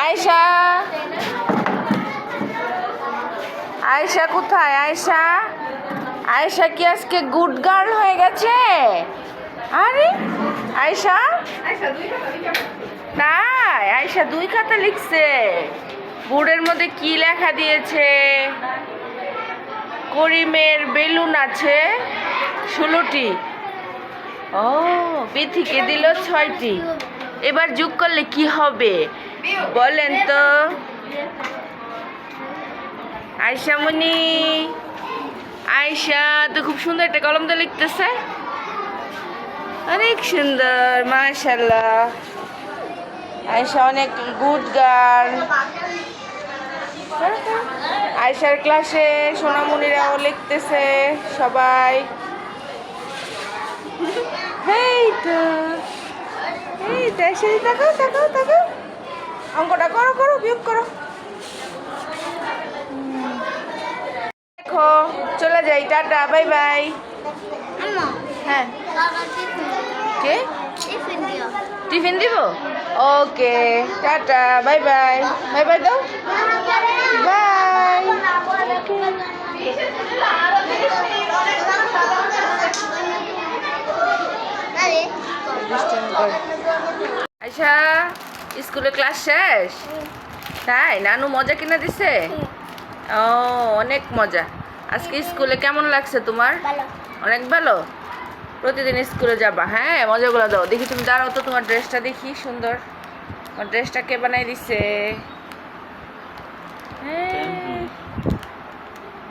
আয়েশা আয়েশা কোথায়? আয়েশা আয়েশা কি আজকে গুড গার্ল হয়ে গেছে? আরে আয়েশা তাই আয়েশা 2 খাতা লিখছে। বোর্ডের মধ্যে কি লেখা দিয়েছে? করিমের বেলুন আছে 16টি। ও বিথিকে দিল 6টি। এবার যোগ করলে কি হবে বলেন তো? আয়েশা মনি, আয়েশা তো খুব সুন্দর একটা কলম দিয়ে লিখতেছে, অনেক সুন্দর মাশাআল্লাহ। আয়েশা অনেক গুড গার্ল। আয়েশার ক্লাসে সোনামণিরাও লিখতেছে সবাই। এই তো আয়েশা, তাকাও তাকাও তাকাও, অঙ্কটা করো করো, বিয়োগ করো। দেখো চলে যাই, টাটা বাই বাই। হ্যাঁ কে টিফিন দিব? ওকে tata bye bye. Bye bye দাও, বাই। আচ্ছা স্কুলে ক্লাস শেষ? তাই নানু মজা কিনা দিছে? ও অনেক মজা। আজকে স্কুলে কেমন লাগছে তোমার? অনেক ভালো। প্রতিদিন স্কুলে যাবা? হ্যাঁ মজাগুলো দাও দেখি। তুমি দাঁড়াও তো, তোমার ড্রেসটা দেখি সুন্দর। তোমার ড্রেসটা কে বানাই দিছে? হ্যাঁ